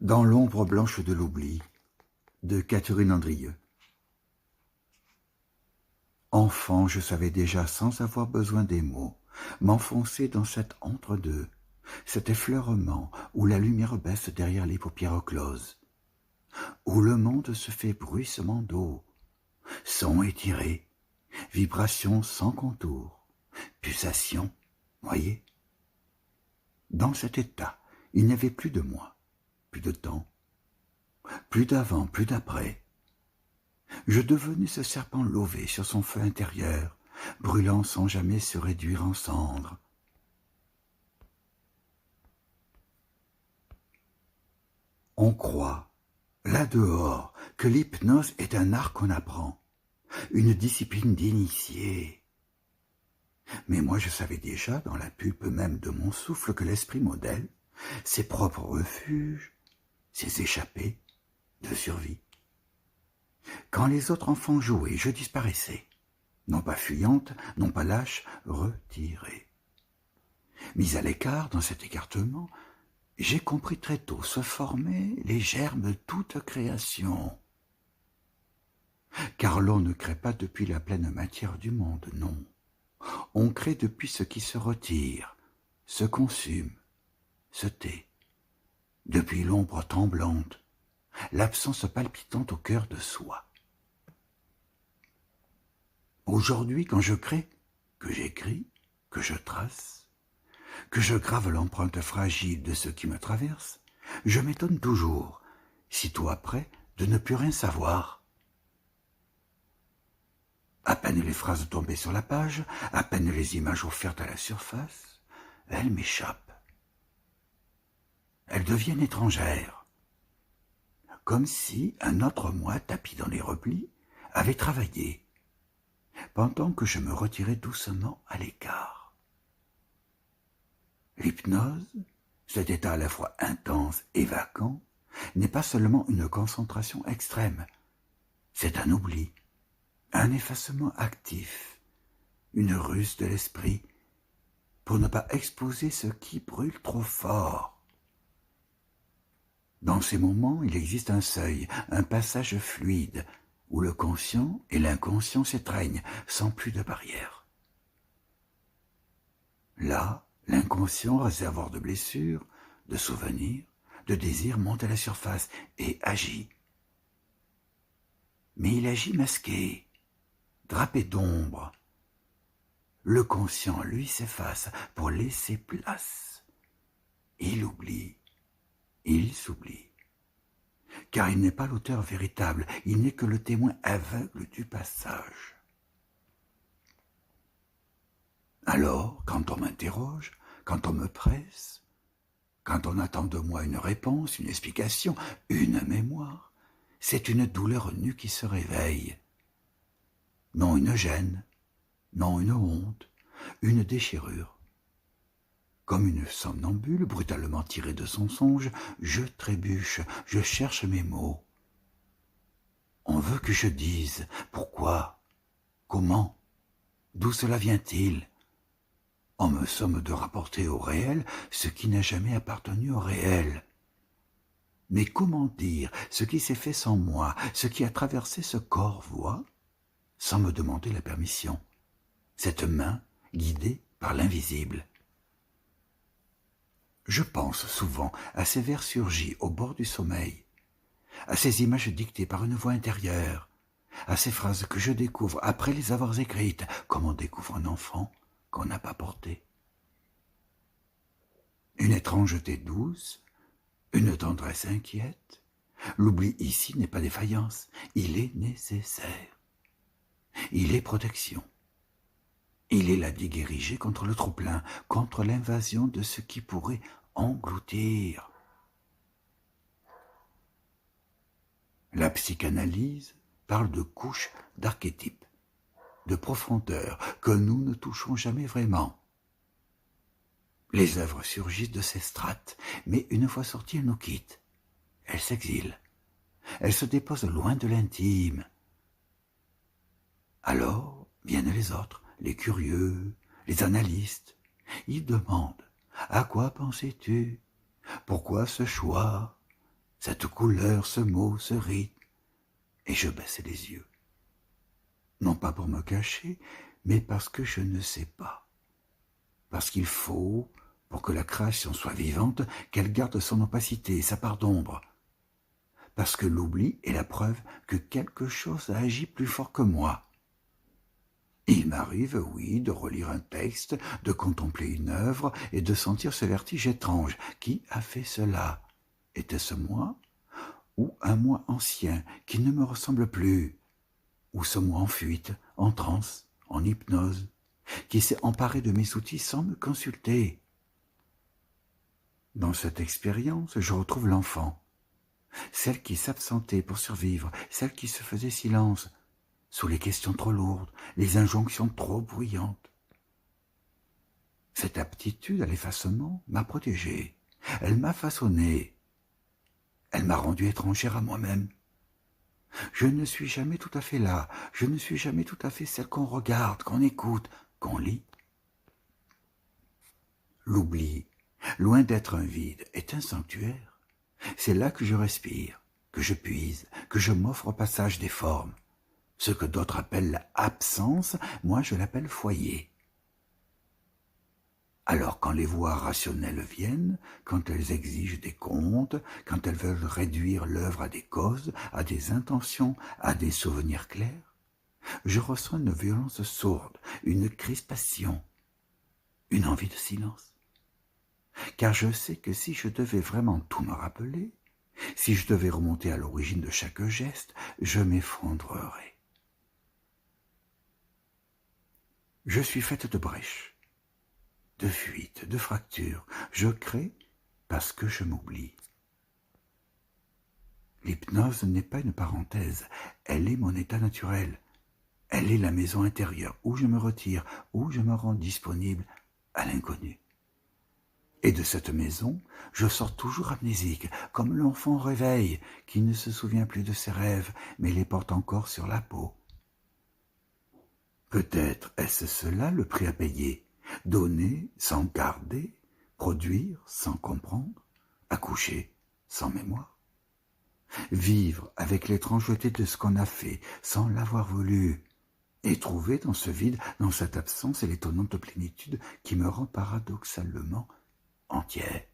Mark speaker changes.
Speaker 1: Dans l'ombre blanche de l'oubli, de Catherine Andrieux. Enfant, je savais déjà, sans avoir besoin des mots, m'enfoncer dans cet entre-deux, cet effleurement où la lumière baisse derrière les paupières closes, où le monde se fait bruissement d'eau, son étiré, vibration sans contour, pulsation, voyez. Dans cet état, il n'y avait plus de moi, plus de temps, plus d'avant, plus d'après. Je devenais ce serpent lové sur son feu intérieur, brûlant sans jamais se réduire en cendres. On croit, là dehors, que l'hypnose est un art qu'on apprend, une discipline d'initié. Mais moi je savais déjà, dans la pulpe même de mon souffle, que l'esprit modèle, ses propres refuges, ses échappées de survie. Quand les autres enfants jouaient, je disparaissais, non pas fuyante, non pas lâche, retirée. Mis à l'écart dans cet écartement, j'ai compris très tôt se former les germes de toute création. Car l'on ne crée pas depuis la pleine matière du monde, non. On crée depuis ce qui se retire, se consume, se tait. Depuis l'ombre tremblante, l'absence palpitante au cœur de soi. Aujourd'hui, quand je crée, que j'écris, que je trace, que je grave l'empreinte fragile de ce qui me traverse, je m'étonne toujours, sitôt après, de ne plus rien savoir. À peine les phrases tombées sur la page, à peine les images offertes à la surface, elles m'échappent. Elles deviennent étrangères, comme si un autre moi, tapi dans les replis, avait travaillé, pendant que je me retirais doucement à l'écart. L'hypnose, cet état à la fois intense et vacant, n'est pas seulement une concentration extrême, c'est un oubli, un effacement actif, une ruse de l'esprit, pour ne pas exposer ce qui brûle trop fort. Dans ces moments, il existe un seuil, un passage fluide, où le conscient et l'inconscient s'étreignent sans plus de barrière. Là, l'inconscient, réservoir de blessures, de souvenirs, de désirs, monte à la surface et agit. Mais il agit masqué, drapé d'ombre. Le conscient, lui, s'efface pour laisser place. Il oublie. Il s'oublie, car il n'est pas l'auteur véritable, il n'est que le témoin aveugle du passage. Alors, quand on m'interroge, quand on me presse, quand on attend de moi une réponse, une explication, une mémoire, c'est une douleur nue qui se réveille. Non une gêne, non une honte, une déchirure. Comme une somnambule brutalement tirée de son songe, je trébuche, je cherche mes mots. On veut que je dise pourquoi, comment, d'où cela vient-il. On me somme de rapporter au réel ce qui n'a jamais appartenu au réel. Mais comment dire ce qui s'est fait sans moi, ce qui a traversé ce corps-voix, sans me demander la permission, cette main guidée par l'invisible. Je pense souvent à ces vers surgis au bord du sommeil, à ces images dictées par une voix intérieure, à ces phrases que je découvre après les avoir écrites, comme on découvre un enfant qu'on n'a pas porté. Une étrangeté douce, une tendresse inquiète. L'oubli ici n'est pas défaillance, il est nécessaire. Il est protection. Il est la digue érigée contre le trop-plein, contre l'invasion de ce qui pourrait engloutir. La psychanalyse parle de couches d'archétypes, de profondeur que nous ne touchons jamais vraiment. Les œuvres surgissent de ces strates, mais une fois sorties, elles nous quittent. Elles s'exilent. Elles se déposent loin de l'intime. Alors viennent les autres, les curieux, les analystes. Ils demandent « À quoi pensais-tu ? Pourquoi ce choix ? cette couleur, ce mot, ce rythme, et je baissais les yeux. Non pas pour me cacher, mais parce que je ne sais pas. Parce qu'il faut, pour que la création soit vivante, qu'elle garde son opacité, sa part d'ombre. Parce que l'oubli est la preuve que quelque chose a agi plus fort que moi. Il m'arrive, oui, de relire un texte, de contempler une œuvre et de sentir ce vertige étrange. Qui a fait cela? Était-ce moi? Ou un moi ancien qui ne me ressemble plus? Ou ce moi en fuite, en transe, en hypnose, qui s'est emparé de mes outils sans me consulter? Dans cette expérience, je retrouve l'enfant, celle qui s'absentait pour survivre, celle qui se faisait silence, sous les questions trop lourdes, les injonctions trop bruyantes. Cette aptitude à l'effacement m'a protégé, elle m'a façonné, elle m'a rendu étrangère à moi-même. Je ne suis jamais tout à fait là, je ne suis jamais tout à fait celle qu'on regarde, qu'on écoute, qu'on lit. L'oubli, loin d'être un vide, est un sanctuaire. C'est là que je respire, que je puise, que je m'offre au passage des formes. Ce que d'autres appellent l'absence, moi je l'appelle foyer. Alors quand les voix rationnelles viennent, quand elles exigent des comptes, quand elles veulent réduire l'œuvre à des causes, à des intentions, à des souvenirs clairs, je ressens une violence sourde, une crispation, une envie de silence. Car je sais que si je devais vraiment tout me rappeler, si je devais remonter à l'origine de chaque geste, je m'effondrerais. Je suis faite de brèches, de fuites, de fractures. Je crée parce que je m'oublie. L'hypnose n'est pas une parenthèse, elle est mon état naturel. Elle est la maison intérieure où je me retire, où je me rends disponible à l'inconnu. Et de cette maison, je sors toujours amnésique, comme l'enfant au réveil, qui ne se souvient plus de ses rêves, mais les porte encore sur la peau. Peut-être est-ce cela le prix à payer, donner sans garder, produire sans comprendre, accoucher sans mémoire. Vivre avec l'étrangeté de ce qu'on a fait sans l'avoir voulu, et trouver dans ce vide, dans cette absence, l'étonnante plénitude qui me rend paradoxalement entière.